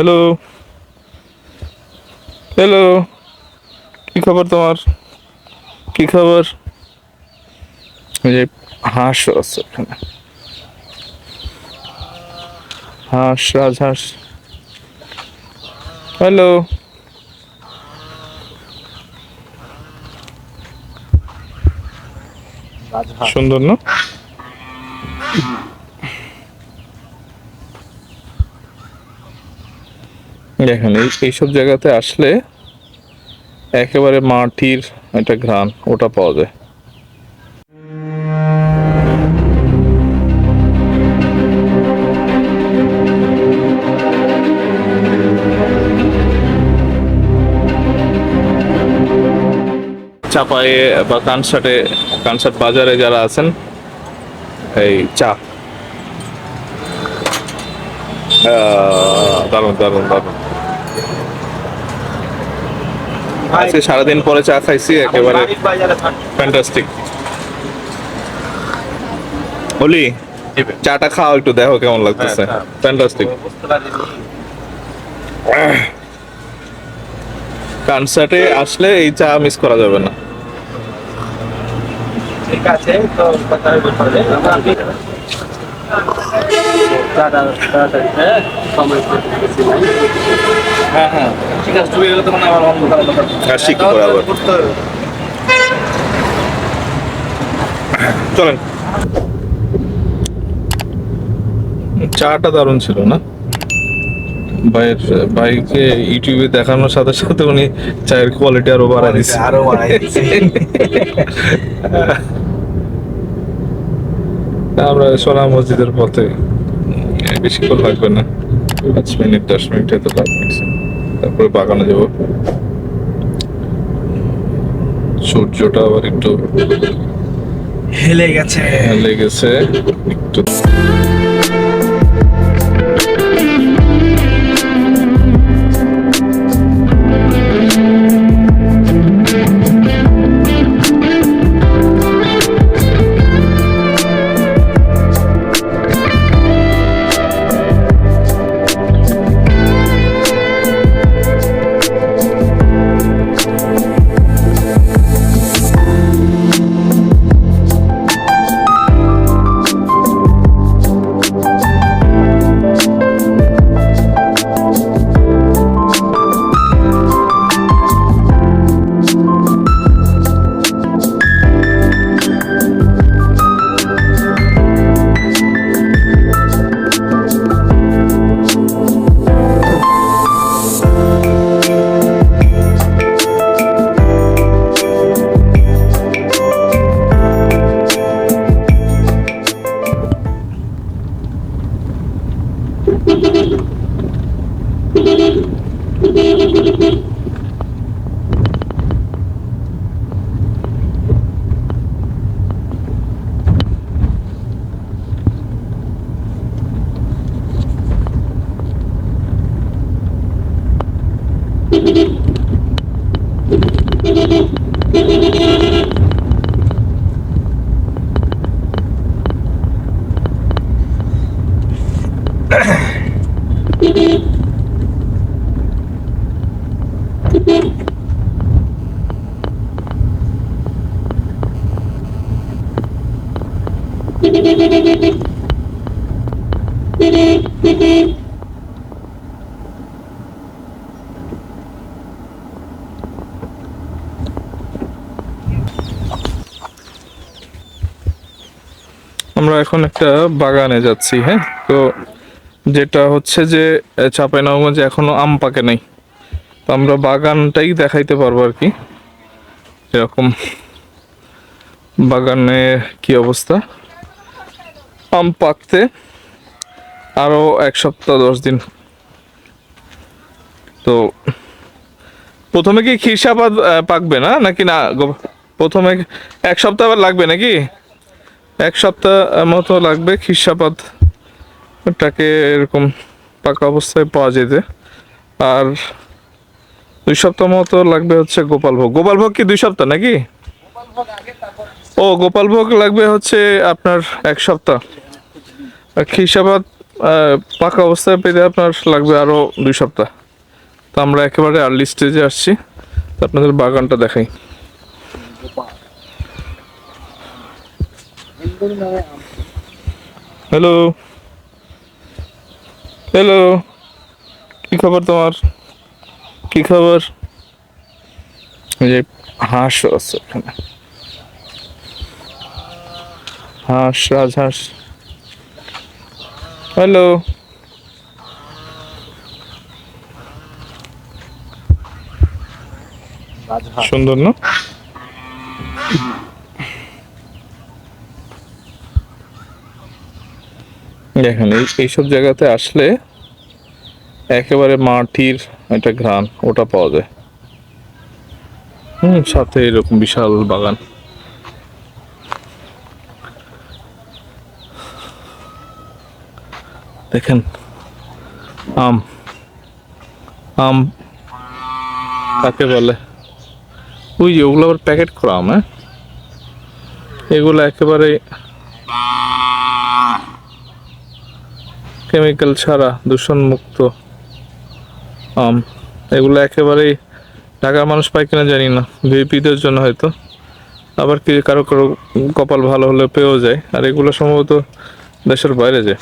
Hello, hello. কি খবর তোমার? কি খবর? এই যে হাঁস আছে এখানে, হাঁস, রাজহাঁস। হ্যালো। সুন্দর না? দেখেন এইসব জায়গাতে আসলে একেবারে মাটির একটা ঘ্রাণ ওটা পাওয়া যায়। চাপায়ে বা কানসাটে, কানসাট বাজারে যারা আছেন, এই চা দারুণ দারুণ দারুণ। আজকে সারাদিন পরে চা খাইছি, একেবারে ফ্যান্টাস্টিক। বলি চাটা খাও, একটু দেখো কেমন লাগতেছে। ফ্যান্টাস্টিক। কনসার্টে আসলে এই চা মিস করা যাবে না। ঠিক আছে, তো কথা বলতে হ্যাঁ হ্যাঁ ঠিক আছে, চলে গেলে তো মানে আমার অন্য শিখ করে আবার চলেন। চাটা দারুণ ছিল না? ভাইয়ের ভাইকে ইউটিউবে দেখানোর সাথে সাথে উনি চায়ের কোয়ালিটি আরো বাড়াই দিচ্ছে, আমরা সোনা মসজিদের পথে, বেশিক্ষণ লাগবে না, 5 মিনিট 10 মিনিট হয়তো লাগবে। তারপরে বাগানে যাবো। সূর্যটা আবার একটু হেলে গেছে একটু। আমরা এখন একটা বাগানে যাচ্ছি। হ্যাঁ, তো যেটা হচ্ছে যে চাঁপাইনবাবগঞ্জে এখনো আম পাকে নাই, তো আমরা বাগানটাই দেখাইতে পারবো আর কি। এরকম বাগানে কি অবস্থা, আম পাকতে আরো 1 সপ্তাহ 10 দিন। তো প্রথমে কি খিরসাপাত পাকবে না নাকি না? প্রথমে 1 সপ্তাহ আবার লাগবে নাকি? 1 সপ্তাহ মতো লাগবে খিরসাপাতটাকে এরকম পাকা অবস্থায় পাওয়া যেতে। আর 2 সপ্তাহ মতো লাগবে হচ্ছে গোপালভোগ। গোপালভোগ কি 2 সপ্তাহ নাকি? ও, গোপালভোগ লাগবে হচ্ছে আপনার 1 সপ্তাহ। আর খিরসাপাত পাকা অবস্থায় পেতে আপনার লাগবে আরও 2 সপ্তাহ। তো আমরা একেবারে আর্লি স্টেজে আসছি, তো আপনাদের বাগানটা দেখাই। হ্যালো হ্যালো, কি খবর তোমার? কি খবর? যে হাঁস আছে এখানে, হাঁস, রাজহাঁস। হ্যালো, সুন্দর না? দেখেন এইসব জায়গাতে আসলে একেবারে মাটির একটা ঘ্রাণ ওটা পাওয়া যায়। সাথে এরকম বিশাল বাগান। দেখেন আম, আম কাকে বলে? ওই যে ওগুলো আবার প্যাকেট করা আম। হ্যাঁ, এগুলো একেবারে কেমিক্যাল ছাড়া দূষণ মুক্ত আম। এগুলো একেবারেই ঢাকার মানুষ পায় কিনা জানি না, ভিআইপিদের জন্য হয়তো, আবার কি কারো কারো কপাল ভালো হলে পেয়েও যায়। আর এগুলো সম্ভবত দেশের বাইরে যায়।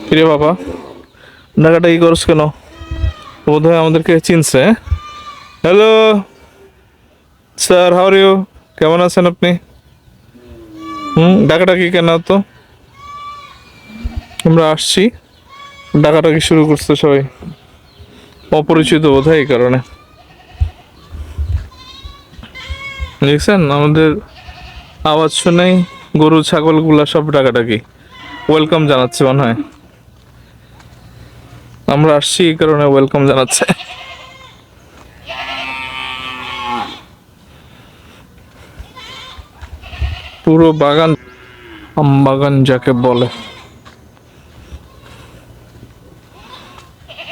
কিরে বাবা, ঢাকাটা কি করছ কেন? বোধ হয় আমাদেরকে চিনছে। Hello sir, how are you? কেমন আছেন আপনি? ডাকাডাকি কেন? তো আমরা আসছি, ডাকাডাকি শুরু করছে সবাই, অপরিচিত বোধ হয় এই কারণে। দেখছেন আমাদের আওয়াজ শুনেই গরু ছাগলগুলা সব ডাকাডাকি ওয়েলকাম জানাচ্ছে মনে হয়। আমরা আসছি এই কারণে ওয়েলকাম জানাচ্ছে। পুরো বাগান আম বাগান যাকে বলে।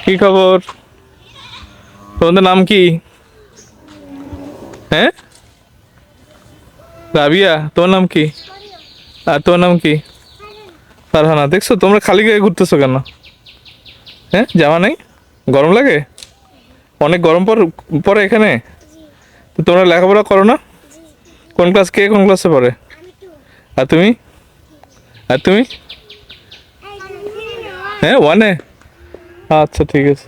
কি খবর? তোমাদের নাম কি? হ্যাঁ, রাবিয়া। তোমার নাম কি? আর তোমার নাম কি? ফারহানা। দেখছো তোমরা খালি গায়ে ঘুরতেছো কেন? হ্যাঁ, জামা নাই? গরম লাগে? অনেক গরম পরে এখানে। তো তোমরা লেখাপড়া করো না? কোন ক্লাস, কে কোন ক্লাসে পড়ে? আর তুমি? আর তুমি? হ্যাঁ, 1-এ। আচ্ছা ঠিক আছে।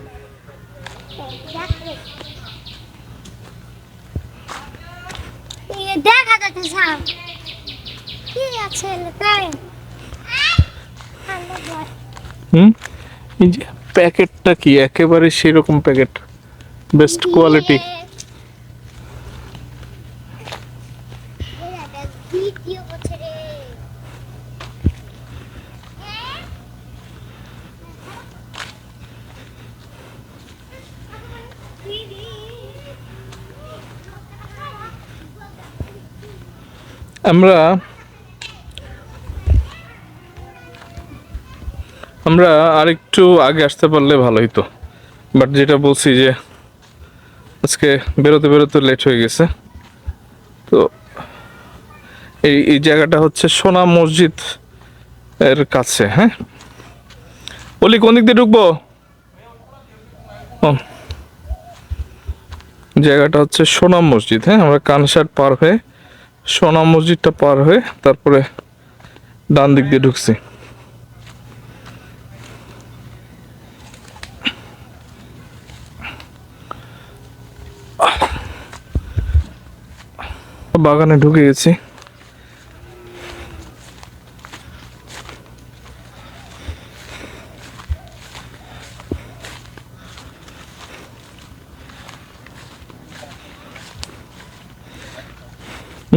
এই যে প্যাকেটটা কি একেবারে সেরকম প্যাকেট, বেস্ট কোয়ালিটি। আমরা আরেকটু আগে আসতে পারলে ভালো হতো, বাট যেটা বলছি যে আজকে বেরোতে বেরোতে লেট হয়ে গেছে। তো এই জায়গাটা হচ্ছে সোনা মসজিদ এর কাছে। হ্যাঁ, বলি কোন দিক দিয়ে ঢুকবো? জায়গাটা হচ্ছে সোনাম মসজিদ। হ্যাঁ, আমরা কানসাট পার হয়ে সোনাম মসজিদটা পার হয়ে তারপরে ডান দিক দিয়ে ঢুকছি। বাগানে ঢুকে গেছি।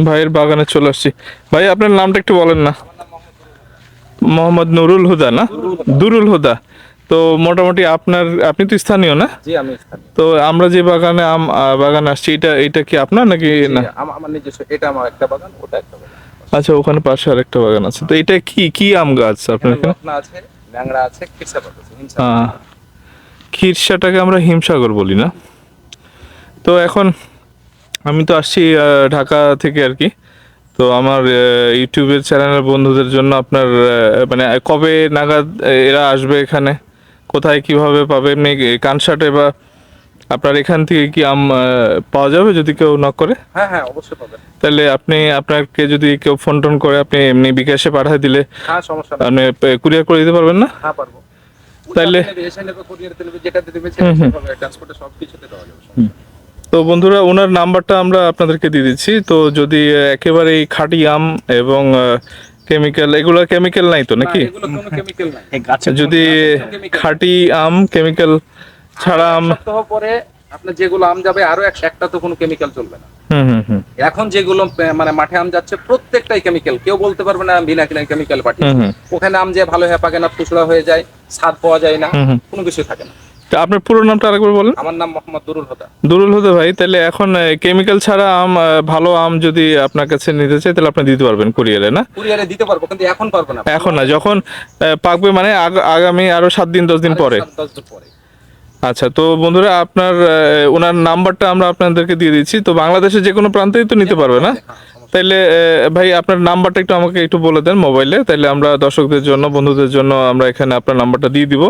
ভাইয়ের বাগানে চলে আসছি। ভাই আপনার নামটা একটু বলেন না? মোহাম্মদ নুরুল হুদা না? দুরুল হুদা। তো মোটামুটি আপনি তো স্থানীয় না? জি, আমি স্থানীয়। তো আমরা যে বাগানে বাগানে আসছি, এটা কি আপনার নাকি না? আমার নিজস্ব, এটা আমার একটা বাগান, ওটা একটা বাগান। আচ্ছা, ওখানে পাশে আর একটা বাগান আছে। তো এটা কি কি আম গাছ আপনার এখানে? রত্না আছে, ল্যাংড়া আছে, খিরসাপাত আছে, খিরসাটাকে আমরা হিমসাগর বলি না? তো এখন আমি তো আসছি ঢাকা থেকে আর কি। তো আমার ইউটিউবের চ্যানেলের বন্ধুদের জন্য আপনার মানে কবে নাগাদ এরা আসবে এখানে, কোথায় কিভাবে পাবে, এমনি কানসাটে বা আপনার এখান থেকে কি আম পাওয়া যাবে যদি কেউ নক করে? হ্যাঁ হ্যাঁ, অবশ্যই পাবেন। তাহলে আপনি আপনাকে যদি কেউ ফোন টোন করে আপনি এমনি বিকাশে পাঠিয়ে দিলে হ্যাঁ, সমস্যা নেই। আপনি কুরিয়ার করে দিতে পারবেন না? হ্যাঁ, পারবো। তাইলে এসে নেবে, কুরিয়ার দিলে যেটা দিবে সেভাবে ট্রান্সপোর্টে সব কিছুতে দেওয়া যাবে। তো বন্ধুরা ওনার নাম্বারটা আমরা আপনাদেরকে দিয়ে দিচ্ছি। তো যদি একেবারেই খাঁটি আম এবং কেমিক্যাল, এগুলো কেমিক্যাল নাই তো নাকি? এগুলো কোনো কেমিক্যাল নাই। যদি খাঁটি আম কেমিক্যাল ছাড়া আম, সপ্তাহ পরে আপনার যেগুলো আম যাবে আরো একটা তো কোনো কেমিক্যাল চলবে না। হুম। এখন যেগুলো মানে মাঠে আম যাচ্ছে প্রত্যেকটাই কেমিক্যাল, কেউ বলতে পারবে না বিনা কেমিক্যাল পাঠিয়েছে। ওখানে আম যে ভালো হয়ে পাকে না, পুচড়া হয়ে যায়, স্বাদ পাওয়া যায় না, কোনো কিছু থাকে না। তো আপনার পুরো নামটা আরেকবার বলেন। আমার নাম মোহাম্মদ দুরুল হুদা। দুরুল হুদা ভাই, তাহলে এখন কেমিক্যাল ছাড়া আম, ভালো আম যদি আপনার কাছে নিতে চাই তাহলে আপনি দিতে পারবেন কুরিয়ারে, না? কুরিয়ারে দিতে পারবো, কিন্তু এখন পারবো না। এখন না, যখন পাকবে মানে আগামী আরো 7 দিন 10 দিন পরে। 10 দিন পরে। আচ্ছা, তো বন্ধুরা আপনার ওনার নাম্বারটা আমরা আপনাদেরকে দিয়ে দিচ্ছি। তো বাংলাদেশের যে কোনো প্রান্তেই তো নিতে পারবে, না? তাইলে ভাই আপনার নাম্বারটা একটু আমাকে একটু বলে দেন মোবাইলে, তাইলে আমরা দর্শকদের জন্য, বন্ধুদের জন্য আমরা এখানে আপনার নাম্বারটা দিয়ে দিব।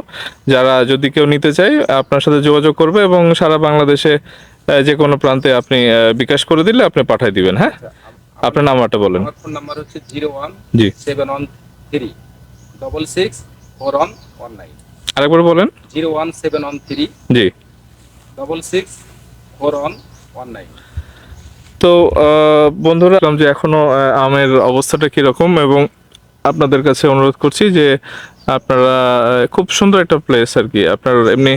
যারা যদি কেউ নিতে চায় আপনার সাথে যোগাযোগ করবে এবং সারা বাংলাদেশে যে কোনো প্রান্তে আপনি বিকাশ করে দিলে আপনি পাঠিয়ে দিবেন। হ্যাঁ, আপনার নাম্বারটা বলেন। আমার ফোন নাম্বার হচ্ছে জি 01713 664119। আরেকবার বলেন। 01713 জি 664119। তো বন্ধুরা, যে এখনো আমের অবস্থাটা কিরকম, এবং আপনাদের কাছে অনুরোধ করছি যে আপনারা খুব সুন্দর একটা প্লেস আর কি, আপনার এমনি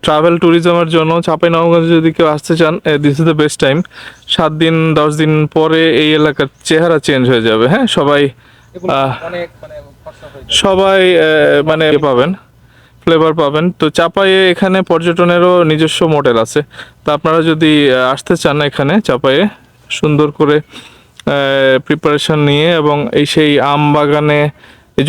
ট্রাভেল ট্যুরিজমের জন্য চাঁপাইনবাবগঞ্জে যদি কেউ আসতে চান, this is the best time. 7 দিন 10 দিন পরে এই এলাকার চেহারা চেঞ্জ হয়ে যাবে। হ্যাঁ, সবাই অনেক মানে খরচা হয়ে যায়। সবাই মানে পাবেন, ফ্লেভার পাবেন। তো চাপাইয়ে এখানে পর্যটনেরও নিজস্ব মোটেল আছে। তো আপনারা যদি আসতে চান এখানে চাপাইয়ে, সুন্দর করে প্রিপারেশন নিয়ে এবং এই সেই আম বাগানে,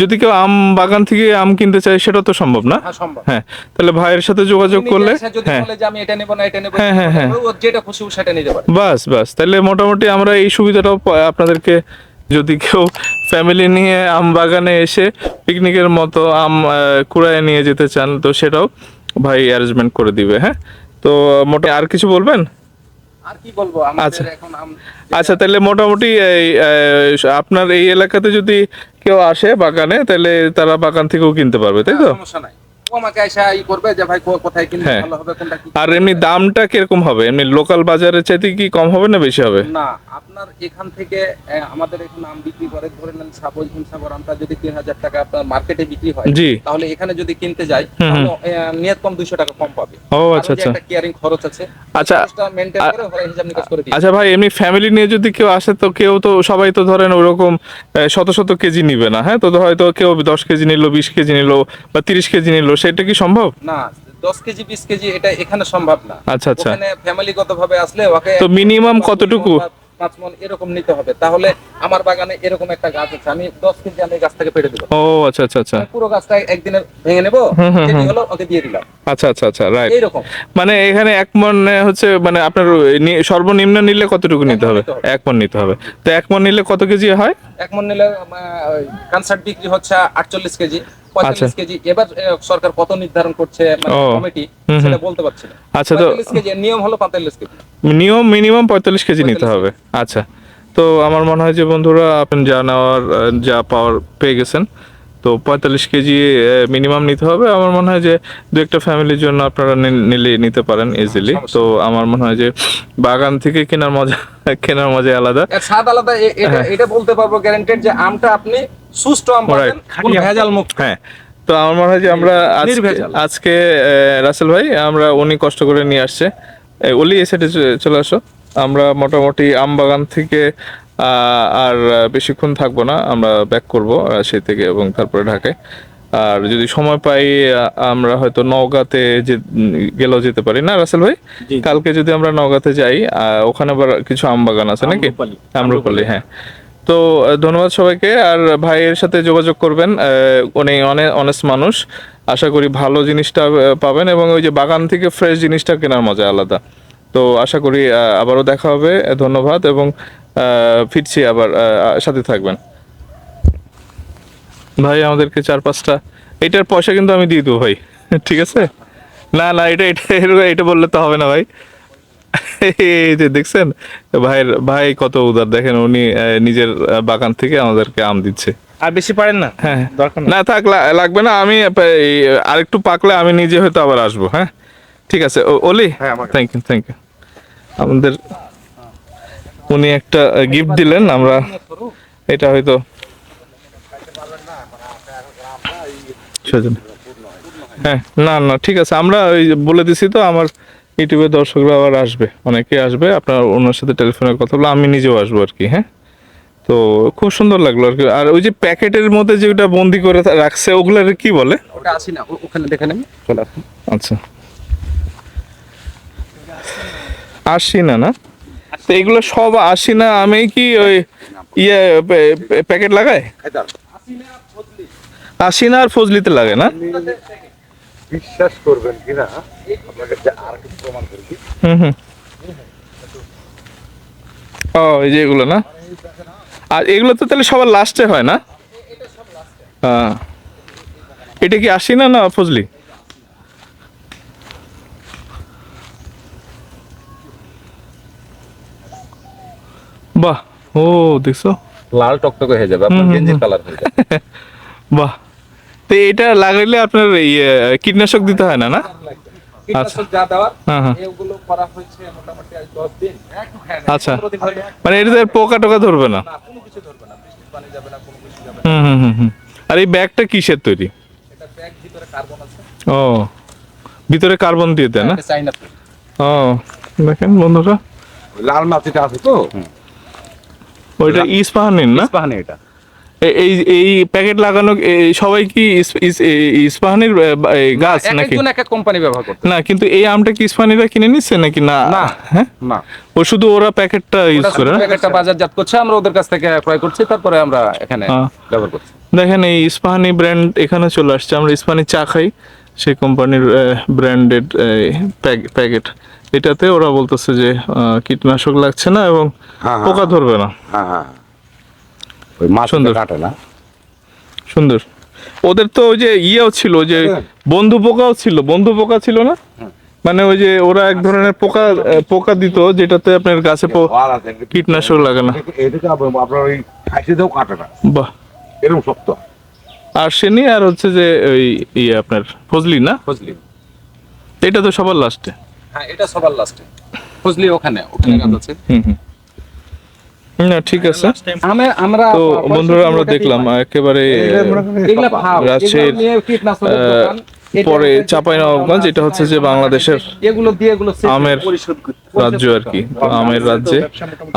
যদি কেউ আম বাগান থেকে আম কিনতে চায় সেটা তো সম্ভব, না? হ্যাঁ, সম্ভব। হ্যাঁ, তাহলে ভাইয়ের সাথে যোগাযোগ করলে, যদি হ্যাঁ বলে যে আমি এটা নেব না, এটা নেব, হ্যাঁ, ও যেটা খুশি ও সেটা নিতে পারে। বাস তাহলে মোটামুটি আমরা এই সুবিধাটাও আপনাদেরকে, যদি কেউ ফ্যামিলি নিয়ে আম বাগানে এসে পিকনিকের মতো আম কুড়ায় নিয়ে যেতে চান, তো সেটাও ভাই অ্যারেঞ্জমেন্ট করে দিবে। হ্যাঁ, তো আর কিছু বলবেন? আর কি বলবো, আমাদের এখন আচ্ছা, তাহলে মোটামুটি এই আপনার এই এলাকাতে যদি কেউ আসে বাগানে, তাহলে তারা বাগান থেকেও কিনতে পারবে, তাই তো? সমস্যা নাই। ও আমাকে এসে করবে যে ভাই কোথায় কিনলে হ্যাঁ। ভালো হবে, কোনটা কি। আর এমনি দামটা কিরকম হবে? এমনি লোকাল বাজারের চাইতে কি কম হবে না বেশি হবে? না, আপনার এখান থেকে আমাদের এখানে আম বিক্রি করে, ধরে নেন সাপোজ হিমসাগর আমটা যদি 3000 টাকা আপনার মার্কেটে বিক্রি হয়, জি। তাহলে এখানে যদি কিনতে যাই তাহলে নিয়ত কম 200 টাকা কম পাবে। ও আচ্ছা কারণ যে একটা কেয়ারিং খরচ আছে, আচ্ছা খরচটা মেইনটেইন করে ওরা হিসাব নিকাশ করে দিই। আচ্ছা ভাই, এমনি ফ্যামিলি নিয়ে যদি কেউ আসে, তো কেউ তো, সবাই তো ধরেন ওরকম শত কেজি নিবে না। হ্যাঁ, তো হয়তো কেউ 10 কেজি নিল, 20 কেজি নিল বা 30 কেজি নিল, সেটা কি সম্ভব? না, 10 কেজি 20 কেজি এটা এখানে সম্ভব না। আচ্ছা। ওখানে ফ্যামিলিগত ভাবে আসলে ওকে তো মিনিমাম কতটুকু? 5 মণ এরকম নিতে হবে। তাহলে আমার বাগানে এরকম একটা গাছ আছে, আমি 10 কেজি আমি গাছ থেকে পেড়ে দেবো। ও আচ্ছা। পুরো গাছটা একদিনে ভেঙে নেবো, কেজি হলো ওকে দিয়ে দিলাম। আচ্ছা, রাইট। এইরকম মানে এখানে 1 মণ হচ্ছে, মানে আপনার সর্বনিম্ন নিলে কতটুকু নিতে হবে? 1 মণ নিতে হবে। তো 1 মণ নিলে কত কেজি হয়? 1 মণ নিলে কানসার্ট বিক্রি হচ্ছে 48 কেজি, 45 কেজি। এবার সরকার কত নির্ধারণ করছে মানে কমিটি, সেটা বলতে পারছি না। আচ্ছা, তো 45 কেজি নিয়ম হলো 45 কেজি। মিনিমাম 45 কেজি নিতে হবে। আচ্ছা, তো আমার মনে হয় যে বন্ধুরা, আপনি যা নেওয়ার যা পাওয়ার পেয়ে গেছেন। তো 45 কেজি মিনিমাম নিতে হবে। আমার মনে হয় যে দু একটা ফ্যামিলির জন্য আপনারা নিতে পারেন ইজিলি। তো আমার মনে হয় যে বাগান থেকে কেনার মজা আলাদা, এর স্বাদ আলাদা। এটা বলতে পারবো গ্যারান্টেড যে আমটা আপনি সুষ্ঠু আম পাবেন, কোনো ভেজাল মুক্ত। হ্যাঁ, তো আমার মনে হয় যে আমরা আজকে রাসেল ভাই, উনি কষ্ট করে নিয়ে আসছে। ওলি এই সাইডে চলে আসো। আমরা মোটামুটি আম বাগান থেকে আর বেশিক্ষণ থাকবো না, আমরা ব্যাক করবো রাজশাহী থেকে এবং তারপরে ঢাকায়। আর যদি সময় পাই আমরা হয়তো নওগাঁতে গেলেও যেতে পারি, না রাসেল ভাই? কালকে যদি আমরা নওগাঁতে যাই, ওখানে আবার কিছু আম বাগান আছে নাকি? আম্রপালি, হ্যাঁ। তো ধন্যবাদ সবাইকে। আর ভাইয়ের সাথে যোগাযোগ করবেন, উনি অনেস্ট মানুষ। আশা করি ভালো জিনিসটা পাবেন, এবং ওই যে বাগান থেকে ফ্রেশ জিনিসটা কেনার মজা আলাদা। তো আশা করি আবারও দেখা হবে। ধন্যবাদ, এবং ফিরছি আবার, সাথে থাকবেন ভাই। আমাদেরকে 4-5টা, এটার পয়সা কিন্তু আমি দিয়ে দেবো ভাই, ঠিক আছে? না না, এটা এটা এটা বললে তো হবে না ভাই। এই যে দেখছেন ভাই কত উদার, দেখেন উনি নিজের বাগান থেকে আমাদেরকে আম দিচ্ছে। আর বেশি পারেন না? হ্যাঁ দরকার না থাক, লাগবে না। আমি আরেকটু পাকলে আমি নিজে হয়তো আবার আসবো। হ্যাঁ ঠিক আছে ওলি, থ্যাংক ইউ থ্যাংক ইউ। আমাদের উনি একটা গিফট দিলেন, আমরা এটা হয়তো হ্যাঁ না না ঠিক আছে, আমরা ওই বলে দিছি তো, আমার ইউটিউবের দর্শকরা আবার আসবে, অনেকে আসবে, আপনার ওনার সাথে টেলিফোনে কথা বলে আমি নিজেও আসবো আর কি। হ্যাঁ, তো খুব সুন্দর লাগলো আর কি। আর ওই যে প্যাকেটের মধ্যে যেটা বন্দি করে রাখছে ওগুলার কি বলে? ওটা আসি না, ওখানে দেখে নেন, চলে আসুন। আচ্ছা, আসি না না, তো এগুলো সব আসি না। আমি কি ওই ইয়ে প্যাকেট লাগাই? আসি না আর ফজলিতে লাগে না? বিশ্বাস করবেন কিনা, আপনাকে আর কিছু প্রমাণ করি। হুম। ও এই যে এগুলো না, আর এগুলো তো তাহলে সবার লাস্টে হয় না? হ্যাঁ, এটা কি আসি না না ফজলি? বাহ, ও দেখছো লাল টকটকে হয়ে যাবে, আপনার গেঞ্জির কালার হয়ে যাবে। বাহ, তো এটা লাগাইলে আপনার কীটনাশক দিতে হয় না না? কীটনাশক যা দেওয়ার, হ্যাঁ হ্যাঁ, এগুলো করা হয়েছে মোটামুটি আজ 10 দিন। আচ্ছা, 15 দিন হয়ে গেছে। মানে এটাতে পোকা টোকা ধরবে না? না, কোনো কিছু ধরবে না, বৃষ্টির পানি যাবে না, কোনো কিছু যাবে না। হুম। আর এই ব্যাগটা কিসের তৈরি? এটা ব্যাগ ভিতরে কার্বন আছে। ও, ভিতরে কার্বন দিয়ে দেয় না? এটা চাইনা তো। ও দেখেন বন্ধুরা, লাল মাছিটা আছে তো, ওইটা ইস্পাহানির না? ইস্পাহানি এটা। এই এই প্যাকেট লাগানো সবাই কি ইস্পাহানির গাছ এক নাকি? একজন এক এক কোম্পানি ব্যবহার করতে। না, কিন্তু এই আমটা কি ইস্পাহানিরা কিনে নিচ্ছে নাকি না? না। হ্যাঁ, না, ও শুধু ওরা প্যাকেটটা ইউজ করে না? একটা বাজারজাত করছে, আমরা ওদের কাছ থেকে ক্রয় করছি, তারপরে আমরা এখানে হ্যাঁ। ব্যবহার করছি। দেখেন এই ইস্পাহানি ব্র্যান্ড এখানে চলে আসছে। আমরা ইস্পাহানি চা খাই, সেই কোম্পানির ব্র্যান্ডেড প্যাকেট। এটাতে ওরা বলতেছে যে কীটনাশক লাগছে না এবং হ্যাঁ, পোকা ধরবে না। হ্যাঁ, ওই মাছ সুন্দর। কাটে না। সুন্দর। ওদের তো ওই যে ইয়েও ছিল, যে বন্ধু পোকা ছিল না? মানে ওই যে ওরা এক ধরনের পোকা দিত যেটাতে আপনার গাছে কীটনাশক লাগে না। এটাকে আপনার ওই খাইতে দাও কাটে না, বাহ, এরকম শক্ত। আর সেনি আর হচ্ছে যে ওই ইয়ে আপনার ফজলি না, ফজলি, এটা তো সবার লাস্টে। হ্যাঁ এটা সবার লাস্টে। ফজলি ওখানে গাছ আছে। না ঠিক আছে। আমরা তো বন্ধুরা আমরা দেখলাম একেবারে এগুলা ভাব, রাজশাহীর এগুলো নিয়ে কীটনাশকের দোকান। পরে চাঁপাইনবাবগঞ্জ, এটা হচ্ছে যে বাংলাদেশের এগুলো দিয়ে এগুলো আমের রাজ্য আর কি। তো আমের রাজ্যে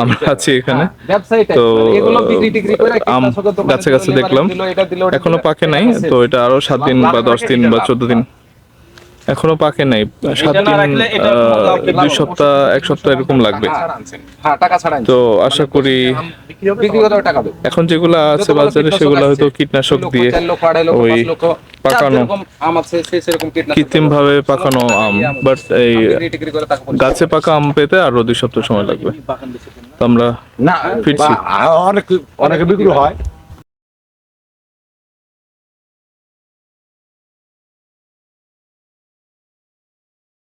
আমরা আছি এখানে। ব্যবসায়ীটা তো এগুলো বিক্রি টিক্রি করে আম কীটনাশকের দোকানে গাছে গাছে দিল, দেখলাম, দিল, এটা দিল, ওটা দিল। এখনো পাকে নাই। তো এটা আরো 7 দিন বা 10 দিন বা 14 দিন এখনো পাকে নাই। 7 দিন, 2 সপ্তাহ, 1 সপ্তাহ এরকম লাগবে। হ্যাঁ, টাকা ছাড়া তো আশা করি বিক্রি করে টাকা দেবে। এখন যেগুলো আছে বাজারে সেগুলো হয়তো কীটনাশক দিয়ে ওই পাকানো, কৃত্রিম ভাবে পাকানো আম। বাট এই গাছে পাকা আম পেতে আরো 2 সপ্তাহ সময় লাগবে। তো আমরা না ফিরছি। অনেকে বিক্রি হয়।